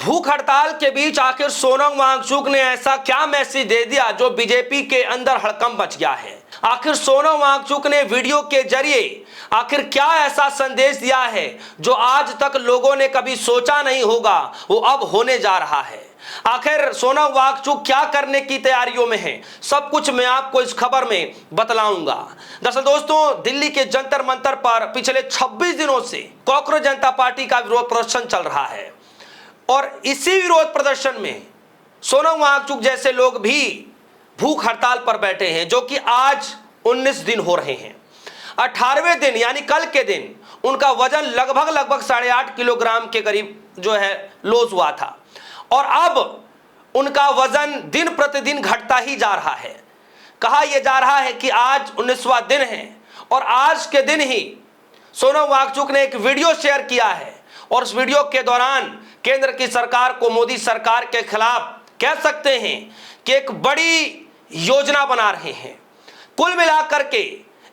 भूख हड़ताल के बीच आखिर सोनम वांगचुक ने ऐसा क्या मैसेज दे दिया जो बीजेपी के अंदर हड़कंप मच गया है। आखिर सोनम वांगचुक ने वीडियो के जरिए आखिर क्या ऐसा संदेश दिया है जो आज तक लोगों ने कभी सोचा नहीं होगा, वो अब होने जा रहा है। आखिर सोनम वांगचुक क्या करने की तैयारियों में है, सब कुछ मैं आपको इस खबर में बतलाऊंगा। दरअसल दोस्तों, दिल्ली के जंतर मंतर पर पिछले 26 दिनों से कॉकरोच जनता पार्टी का विरोध प्रदर्शन चल रहा है और इसी विरोध प्रदर्शन में सोनम वांगचुक जैसे लोग भी भूख हड़ताल पर बैठे हैं, जो कि आज 19 दिन हो रहे हैं। 18वें दिन यानी कल के दिन उनका वजन लगभग 8.5 किलोग्राम के करीब जो है लॉस हुआ था और अब उनका वजन दिन प्रतिदिन घटता ही जा रहा है। कहा यह जा रहा है कि आज 19वां दिन है और आज के दिन ही सोनम वांगचुक ने एक वीडियो शेयर किया है और उस वीडियो के दौरान केंद्र की सरकार को, मोदी सरकार के खिलाफ कह सकते हैं कि एक बड़ी योजना बना रहे हैं। कुल मिलाकर के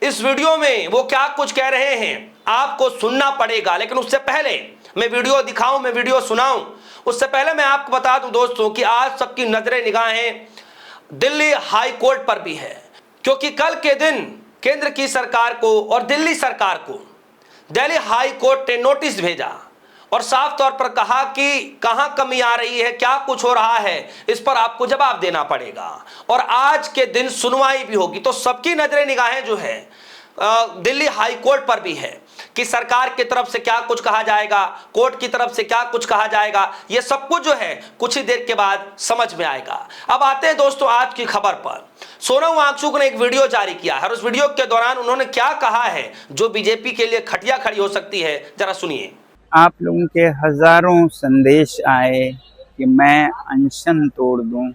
इस वीडियो में वो क्या कुछ कह रहे हैं आपको सुनना पड़ेगा, लेकिन उससे पहले मैं वीडियो दिखाऊं, मैं वीडियो सुनाऊं, उससे पहले मैं आपको बता दूं दोस्तों कि आज सबकी नजरें निगाहें दिल्ली हाई कोर्ट पर भी है, क्योंकि कल के दिन केंद्र की सरकार को और दिल्ली सरकार को दिल्ली हाई कोर्ट ने नोटिस भेजा और साफ तौर पर कहा कि कहां कमी आ रही है, क्या कुछ हो रहा है, इस पर आपको जवाब देना पड़ेगा और आज के दिन सुनवाई भी होगी। तो सबकी नजरें निगाहें जो है दिल्ली हाई कोर्ट पर भी है कि सरकार की तरफ से क्या कुछ कहा जाएगा, कोर्ट की तरफ से क्या कुछ कहा जाएगा, ये सब कुछ जो है कुछ ही देर के बाद समझ में आएगा। अब आते हैं दोस्तों आज की खबर पर। सोनम वांगचुक ने एक वीडियो जारी किया है और उस वीडियो के दौरान उन्होंने क्या कहा है जो बीजेपी के लिए खटिया खड़ी हो सकती है, जरा सुनिए। आप लोगों के हजारों संदेश आए कि मैं अनशन तोड़ दूं,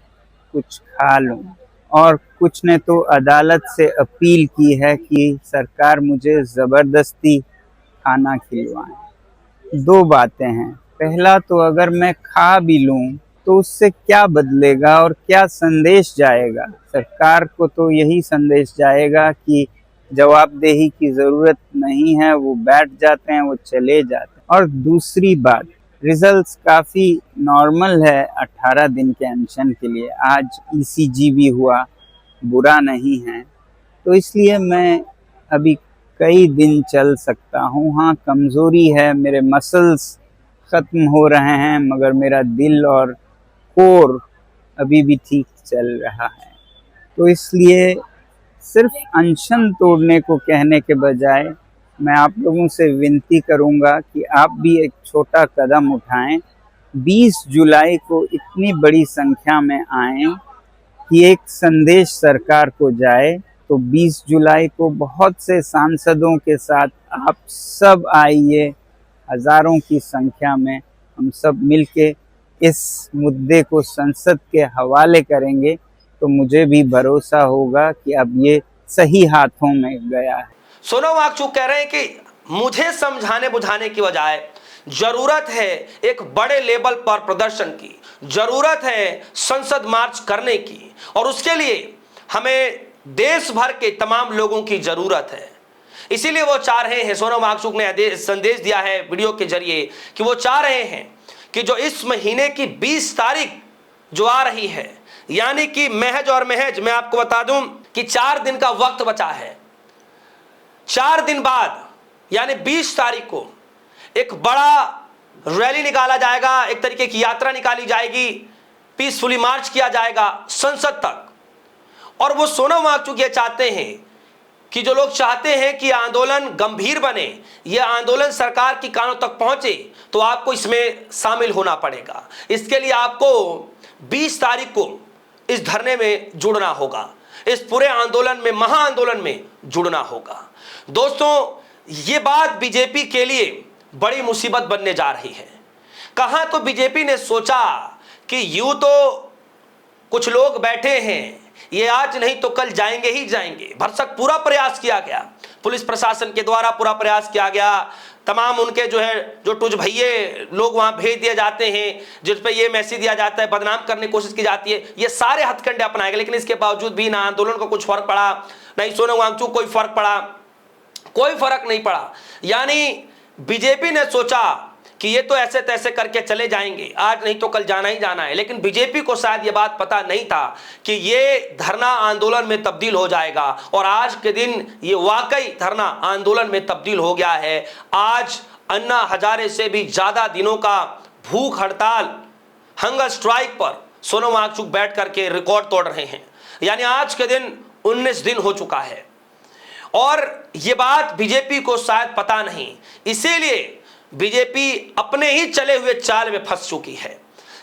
कुछ खा लूं, और कुछ ने तो अदालत से अपील की है कि सरकार मुझे ज़बरदस्ती खाना खिलवाए। दो बातें हैं, पहला तो अगर मैं खा भी लूं तो उससे क्या बदलेगा और क्या संदेश जाएगा। सरकार को तो यही संदेश जाएगा कि जवाबदेही की ज़रूरत नहीं है, वो बैठ जाते हैं, वो चले जाते हैं। और दूसरी बात, रिजल्ट्स काफ़ी नॉर्मल है 18 दिन के अनशन के लिए। आज ईसीजी भी हुआ, बुरा नहीं है, तो इसलिए मैं अभी कई दिन चल सकता हूँ। हाँ, कमज़ोरी है, मेरे मसल्स ख़त्म हो रहे हैं, मगर मेरा दिल और कोर अभी भी ठीक चल रहा है। तो इसलिए सिर्फ अनशन तोड़ने को कहने के बजाय मैं आप लोगों से विनती करूंगा कि आप भी एक छोटा कदम उठाएं। 20 जुलाई को इतनी बड़ी संख्या में आएं कि एक संदेश सरकार को जाए। तो 20 जुलाई को बहुत से सांसदों के साथ आप सब आइए, हजारों की संख्या में हम सब मिलके इस मुद्दे को संसद के हवाले करेंगे, तो मुझे भी भरोसा होगा कि अब ये सही हाथों में गया है। सोनम वांगचुक कह रहे हैं कि मुझे समझाने बुझाने की बजाय जरूरत है एक बड़े लेवल पर प्रदर्शन की, जरूरत है संसद मार्च करने की और उसके लिए हमें देश भर के तमाम लोगों की जरूरत है। इसीलिए वो चाह रहे हैं, सोनम वांगचुक ने संदेश दिया है वीडियो के जरिए कि वो चाह रहे हैं कि जो इस महीने की 20 तारीख जो आ रही है, यानी कि महज और महज मैं आपको बता दूं कि 4 दिन का वक्त बचा है। 4 दिन बाद यानी 20 तारीख को एक बड़ा रैली निकाला जाएगा, एक तरीके की यात्रा निकाली जाएगी, पीसफुली मार्च किया जाएगा संसद तक। और वो सोनम वांगचुक ये चाहते हैं कि जो लोग चाहते हैं कि आंदोलन गंभीर बने, ये आंदोलन सरकार की कानों तक पहुंचे, तो आपको इसमें शामिल होना पड़ेगा। इसके लिए आपको 20 तारीख को इस धरने में जुड़ना होगा, इस पूरे आंदोलन में, महाआंदोलन में जुड़ना होगा। दोस्तों, ये बात बीजेपी के लिए बड़ी मुसीबत बनने जा रही है। कहां तो बीजेपी ने सोचा कि यूं तो कुछ लोग बैठे हैं, ये आज नहीं तो कल जाएंगे ही जाएंगे। भरसक पूरा प्रयास किया गया, पुलिस प्रशासन के द्वारा पूरा प्रयास किया गया, तमाम उनके जो टुज भैये लोग वहां भेज दिए जाते हैं, जिस पे ये मैसेज दिया जाता है, बदनाम करने की कोशिश की जाती है, ये सारे हथकंडे अपनाए गए। लेकिन इसके बावजूद भी ना आंदोलन को कुछ फर्क पड़ा, ना ही सोनम वांगचुक कोई फर्क पड़ा, कोई फर्क नहीं पड़ा। यानी बीजेपी ने सोचा कि ये तो ऐसे तैसे करके चले जाएंगे, आज नहीं तो कल जाना ही जाना है। लेकिन बीजेपी को शायद ये बात पता नहीं था कि ये धरना आंदोलन में तब्दील हो जाएगा, और आज के दिन ये वाकई धरना आंदोलन में तब्दील हो गया है। आज अन्ना हजारे से भी ज्यादा दिनों का भूख हड़ताल, हंगर स्ट्राइक पर सोनम वांगचुक बैठ करके रिकॉर्ड तोड़ रहे हैं। यानी आज के दिन 19 दिन हो चुका है, और ये बात बीजेपी को शायद पता नहीं, इसीलिए बीजेपी अपने ही चले हुए चाल में फंस चुकी है।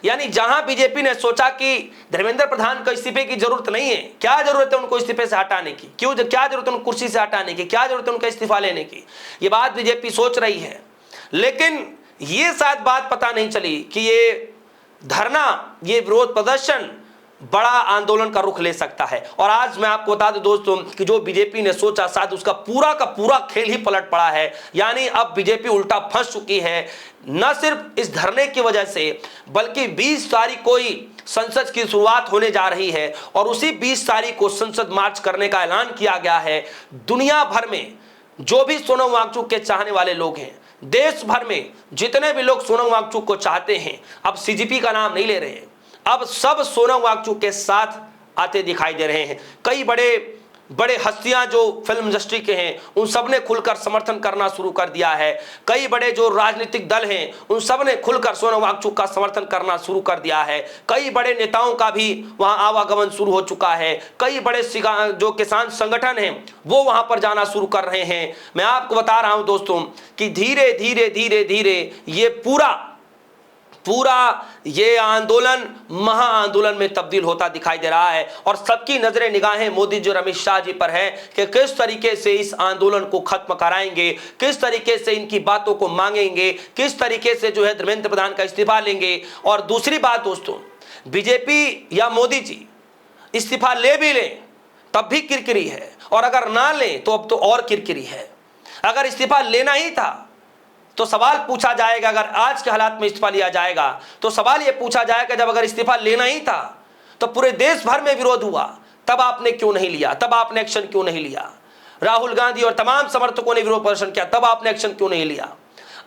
यानी जहां बीजेपी ने सोचा कि धर्मेंद्र प्रधान को इस्तीफे की जरूरत नहीं है, क्या जरूरत है उनको इस्तीफे से हटाने की, क्यों, क्या जरूरत है उनको कुर्सी से हटाने की, क्या जरूरत है उनका इस्तीफा लेने की, ये बात बीजेपी सोच रही है। लेकिन ये शायद बात पता नहीं चली कि ये धरना, ये विरोध प्रदर्शन बड़ा आंदोलन का रुख ले सकता है। और आज मैं आपको बता दूं दोस्तों कि जो बीजेपी ने सोचा, शायद उसका पूरा का पूरा खेल ही पलट पड़ा है। यानी अब बीजेपी उल्टा फंस चुकी है, न सिर्फ इस धरने की वजह से, बल्कि 20 तारीख को ही संसद की शुरुआत होने जा रही है, और उसी 20 तारीख को संसद मार्च करने का ऐलान किया गया है। दुनिया भर में जो भी सोनम वांगचुक के चाहने वाले लोग हैं, देश भर में जितने भी लोग सोनम वांगचुक को चाहते हैं, अब सीजीपी का नाम नहीं ले रहे हैं, अब सब सोनम वांगचुक के साथ आते दिखाई दे रहे हैं। कई बड़े बड़े हस्तियां जो फिल्म इंडस्ट्री के हैं, उन सब ने खुलकर समर्थन करना शुरू कर दिया है। कई बड़े जो राजनीतिक दल हैं, उन सब ने खुलकर सोनम वांगचुक का समर्थन करना शुरू कर दिया है। कई बड़े नेताओं का भी वहां आवागमन शुरू हो चुका है। कई बड़े जो किसान संगठन हैं, वो वहां पर जाना शुरू कर रहे हैं। मैं आपको बता रहा हूं दोस्तों कि धीरे धीरे धीरे धीरे ये पूरा ये आंदोलन महा आंदोलन में तब्दील होता दिखाई दे रहा है, और सबकी नजरें निगाहें मोदी जी और अमित शाह जी पर है कि किस तरीके से इस आंदोलन को खत्म कराएंगे, किस तरीके से इनकी बातों को मांगेंगे, किस तरीके से जो है धर्मेंद्र प्रधान का इस्तीफा लेंगे। और दूसरी बात दोस्तों, बीजेपी या मोदी जी इस्तीफा ले भी लें तब भी किरकिरी है, और अगर ना लें तो अब तो और किरकिरी है। अगर इस्तीफा लेना ही था तो सवाल पूछा जाएगा, अगर आज के हालात में इस्तीफा लिया जाएगा तो सवाल यह पूछा जाएगा, जब अगर इस्तीफा लेना ही था तो पूरे देश भर में विरोध हुआ, तब आपने क्यों नहीं लिया, तब आपने एक्शन क्यों नहीं लिया। राहुल गांधी और तमाम समर्थकों ने विरोध प्रदर्शन किया, तब आपने एक्शन क्यों नहीं लिया।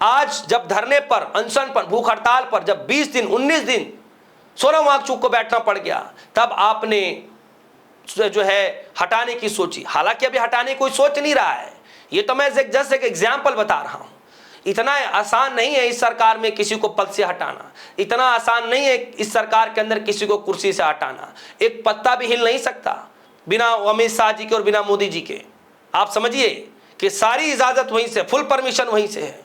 आज जब धरने पर, अनशन पर, भूख हड़ताल पर जब 20 दिन 19 दिन सोनम वांगचुक को बैठना पड़ गया, तब आपने जो है हटाने की सोची। हालांकि अभी हटाने की कोई सोच नहीं रहा है, ये तो मैं जस्ट एक एग्जाम्पल बता रहा हूं। इतना आसान नहीं है इस सरकार में किसी को पद से हटाना, इतना आसान नहीं है इस सरकार के अंदर किसी को कुर्सी से हटाना। एक पत्ता भी हिल नहीं सकता बिना अमित शाह जी के और बिना मोदी जी के। आप समझिए कि सारी इजाजत वहीं से, फुल परमिशन वहीं से है।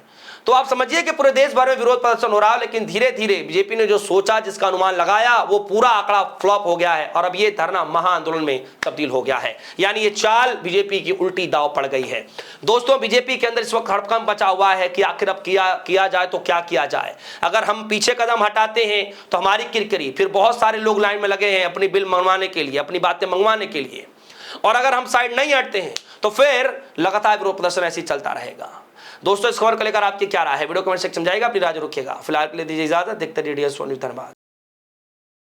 तो आप समझिए कि पूरे देश भर में विरोध प्रदर्शन हो रहा है, लेकिन धीरे धीरे बीजेपी ने जो सोचा, जिसका अनुमान लगाया, वो पूरा आंकड़ा फ्लॉप हो गया है, और अब ये धरना महा आंदोलन में तब्दील हो गया है। यानी ये चाल बीजेपी की उल्टी दाव पड़ गई है। दोस्तों, बीजेपी के अंदर इस वक्त हड़कंप बचा हुआ है कि आखिर अब किया जाए तो क्या किया जाए। अगर हम पीछे कदम हटाते हैं तो हमारी किरकिरी, फिर बहुत सारे लोग लाइन में लगे हैं अपनी बिल मंगवाने के लिए, अपनी बातें मंगवाने के लिए, और अगर हम साइड नहीं हटते हैं तो फिर लगातार विरोध प्रदर्शन ऐसे ही चलता रहेगा। दोस्तों, इस खबर को लेकर आपकी क्या राय है, वीडियो कमेंट सेक्शन में समझाइएगा, अपनी राय रखिएगा। फिलहाल के लिए दीजिए इजाजत, देखते रहिए DSO न्यूज़। धन्यवाद।